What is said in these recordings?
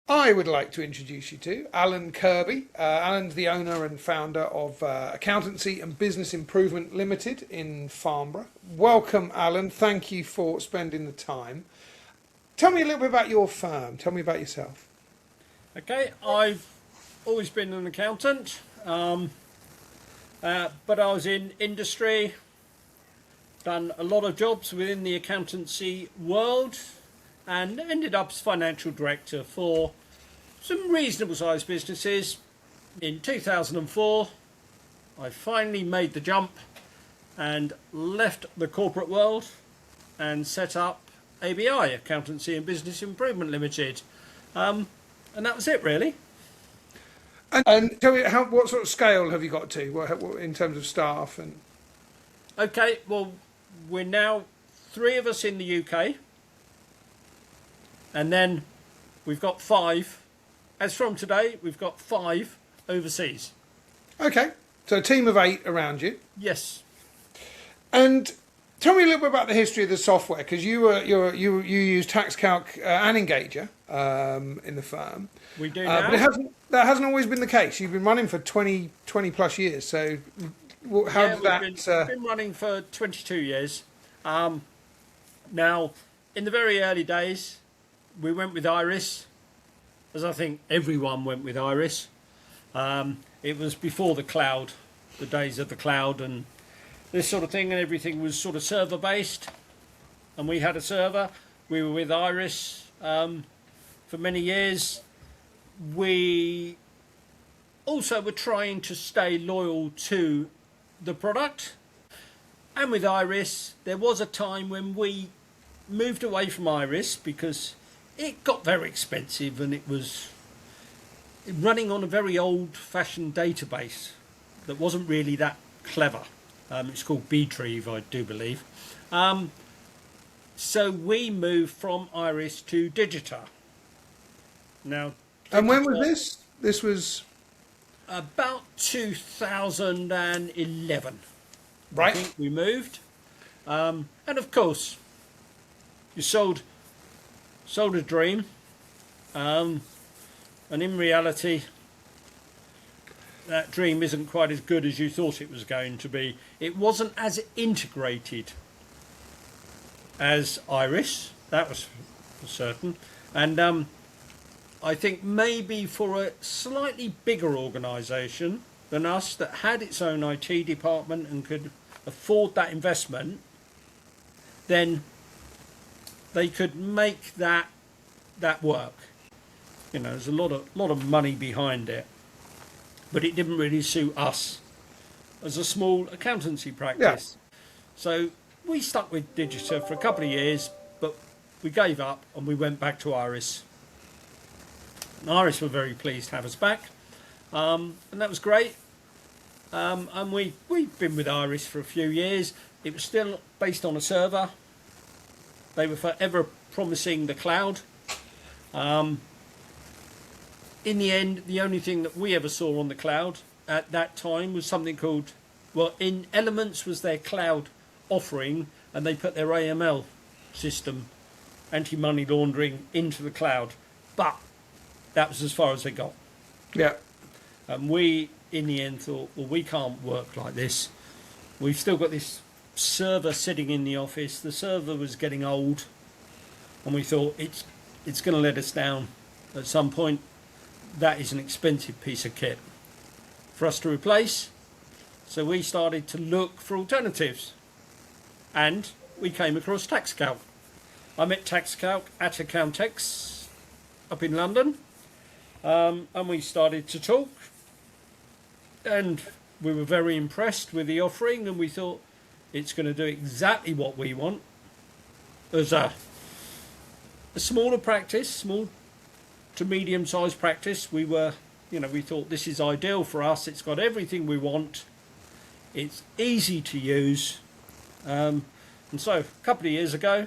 I would like to introduce you to Alan Kirby. Alan's the owner and founder of Accountancy and Business Improvement Limited in Farnborough. Welcome, Alan. Thank you for spending the time. Tell me a little bit about your firm. Tell me about yourself. Okay, I've always been an accountant, but I was in industry, done a lot of jobs within the accountancy world, and ended up as financial director for some reasonable sized businesses. In 2004, I finally made the jump and left the corporate world and set up ABI, Accountancy and Business Improvement Limited. And that was it, really. And tell me, what sort of scale have you got to in terms of staff? And Okay, well, we're now three of us in the UK, and then we've got five. As from today, we've got five overseas. okay, so a team of 8 around you. Yes. And tell me a little bit about the history of the software, because you use TaxCalc and Engager in the firm. We do But now. that hasn't always been the case. You've been running for 20 plus years. So how did that? We've been running for 22 years. Now, in the very early days, we went with IRIS, as I think everyone went with IRIS. It was before the cloud, the days of the cloud and this sort of thing, and everything was sort of server based. And we had a server. We were with IRIS for many years. We also were trying to stay loyal to the product. And with IRIS, there was a time when we moved away from IRIS because it got very expensive and it was running on a very old-fashioned database that wasn't really that clever. It's called Btrieve, I do believe. So we moved from IRIS to Digita. Now, And when was this? This was about 2011. I right. think we moved. And of course, you sold a dream. And in reality, that dream isn't quite as good as you thought it was going to be. It wasn't as integrated as IRIS, that was for certain. And I think maybe for a slightly bigger organisation than us that had its own IT department and could afford that investment, then they could make that work. You know, there's a lot of money behind it, but it didn't really suit us as a small accountancy practice. Yeah. So we stuck with Digita for a couple of years, but we gave up and we went back to IRIS. And IRIS were very pleased to have us back, and that was great. And we've been with IRIS for a few years. It was still based on a server. They were forever promising the cloud. In the end, the only thing that we ever saw on the cloud at that time was something called, well, in Elements was their cloud offering, and they put their AML system, anti-money laundering, into the cloud. But that was as far as they got. Yeah. And we, in the end, thought, well, we can't work like this. We've still got this server sitting in the office. The server was getting old, and we thought it's going to let us down at some point. That is an expensive piece of kit for us to replace. So we started to look for alternatives, and we came across TaxCalc. I met TaxCalc at Accountex up in London, and we started to talk, and we were very impressed with the offering, and we thought it's going to do exactly what we want as a smaller practice, small to medium-sized practice. We thought this is ideal for us. It's got everything we want. It's easy to use. And so a couple of years ago,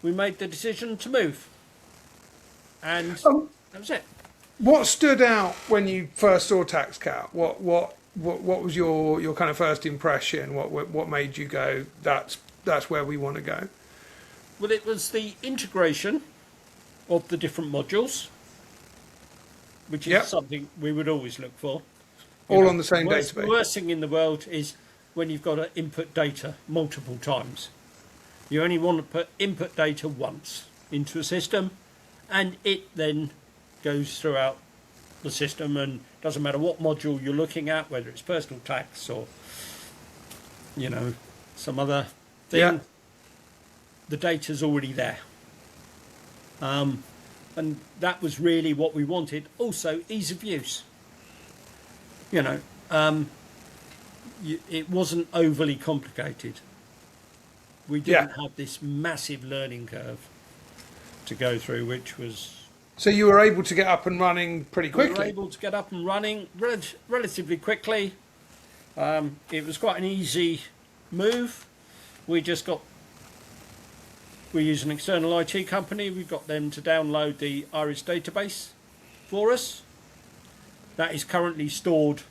we made the decision to move. And that was it. What stood out when you first saw TaxCalc? What was your kind of first impression? What made you go, that's where we want to go? Well, it was the integration of the different modules. which is Yep. something we would always look for. All on the same The database. worst thing in the world is when you've got to input data multiple times. You only want to put input data once into a system, and it then goes throughout the system, and doesn't matter what module you're looking at, whether it's personal tax or some other thing. Yeah. The data's already there, and that was really what we wanted. Also, ease of use. It wasn't overly complicated. We didn't have this massive learning curve to go through, which was... So you were able to get up and running pretty quickly? We were able to get up and running relatively quickly. It was quite an easy move. We use an external IT company. We got them to download the IRIS database for us. That is currently stored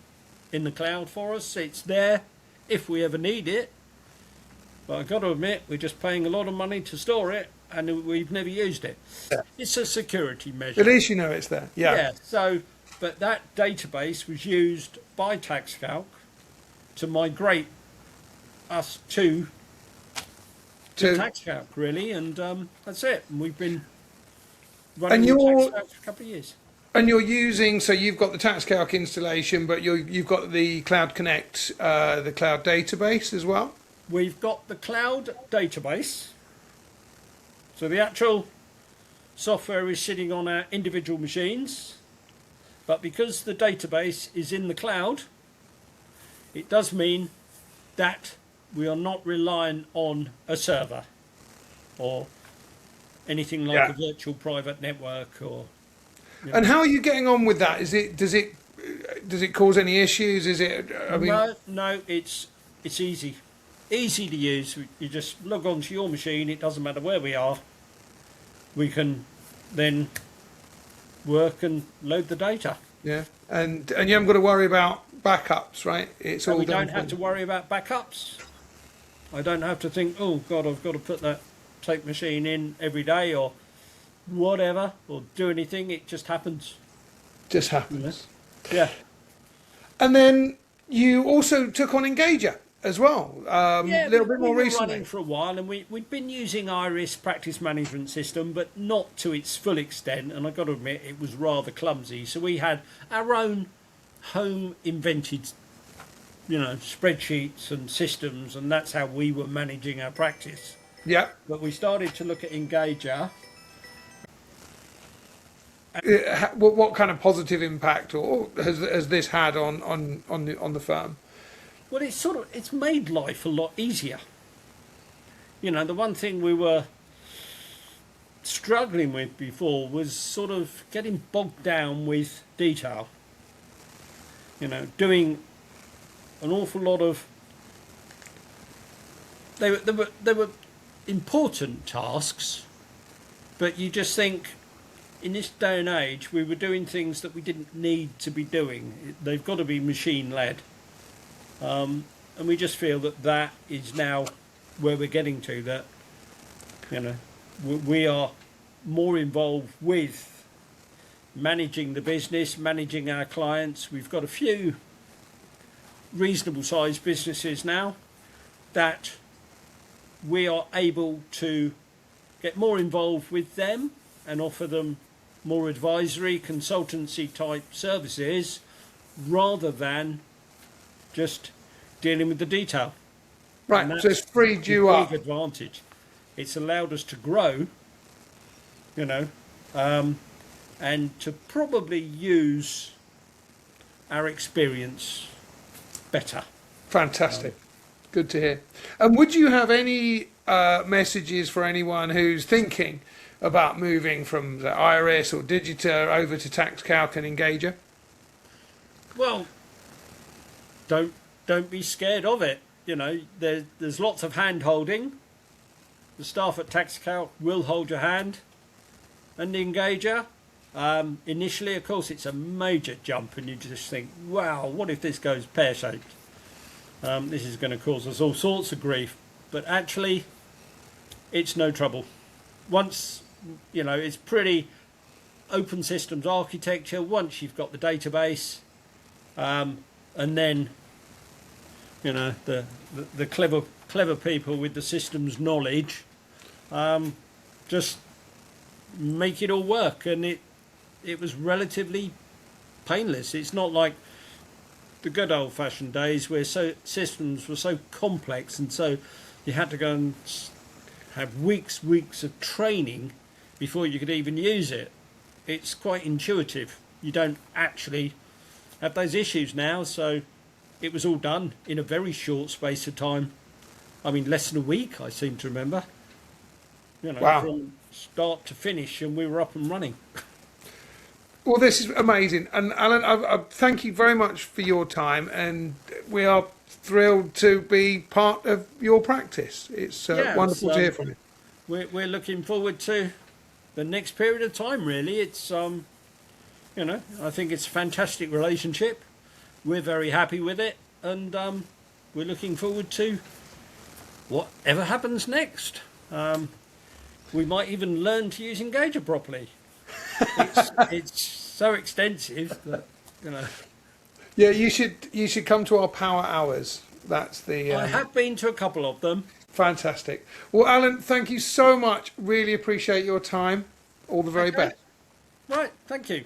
in the cloud for us. It's there if we ever need it. But I've got to admit, we're just paying a lot of money to store it, and we've never used it. Yeah. It's a security measure. At least you know it's there. Yeah. Yeah. So, but that database was used by TaxCalc to migrate us to TaxCalc, really, and that's it. And we've been running with TaxCalc for a couple of years. And you're using, so you've got the TaxCalc installation, but you've got the Cloud Connect, the cloud database as well? We've got the cloud database. So the actual software is sitting on our individual machines, but because the database is in the cloud, it does mean that we are not relying on a server or anything like a virtual private network or... And how are you getting on with that? Does it cause any issues? Is it? No. It's easy to use. You just log on to your machine. It doesn't matter where we are. We can then work and load the data. Yeah, and you haven't got to worry about backups, right? It's all we done. don't have to worry about backups. I don't have to think, oh God, I've got to put that tape machine in every day or whatever, or do anything. It just happens. Just happens. Yeah. And then you also took on Engager as well, a little bit more we were recently. Running for a while, and we'd been using IRIS practice management system, but not to its full extent. And I've got to admit, it was rather clumsy. So we had our own home invented, spreadsheets and systems, and that's how we were managing our practice. Yeah. But we started to look at Engager. What kind of positive impact or has this had on the firm? Well, it's made life a lot easier. The one thing we were struggling with before was sort of getting bogged down with detail. Doing an awful lot of... They were important tasks, but you just think, in this day and age, we were doing things that we didn't need to be doing. They've got to be machine-led. And we just feel that is now where we're getting to, that, we are more involved with managing the business, managing our clients. We've got a few reasonable-sized businesses now that we are able to get more involved with them and offer them more advisory, consultancy type services rather than just dealing with the detail. Right, so it's freed you up. Big advantage. It's allowed us to grow, and to probably use our experience better. Fantastic. Good to hear. And would you have any messages for anyone who's thinking about moving from the IRIS or Digita over to TaxCalc and Engager? Well, don't be scared of it. There's lots of hand holding. The staff at TaxCalc will hold your hand. And the Engager, initially, of course, it's a major jump, and you just think, wow, what if this goes pear-shaped? This is going to cause us all sorts of grief. But actually, it's no trouble. Once, it's pretty open systems architecture. Once you've got the database, and then the clever people with the systems knowledge just make it all work, and it was relatively painless. It's not like the good old-fashioned days where systems were so complex, and so you had to go and have weeks of training before you could even use it. It's quite intuitive. You don't actually have those issues now, so it was all done in a very short space of time. I mean, less than a week, I seem to remember. Wow. From start to finish, and we were up and running. Well, this is amazing. And Alan, I thank you very much for your time, and we are thrilled to be part of your practice. It's wonderful to hear from you. We're looking forward to the next period of time, really. It's, I think it's a fantastic relationship. We're very happy with it, and we're looking forward to whatever happens next. We might even learn to use Engager properly. It's so extensive that Yeah, you should come to our power hours. That's the. I have been to a couple of them. Fantastic. Well, Alan, thank you so much. Really appreciate your time. All the very best. Right, thank you.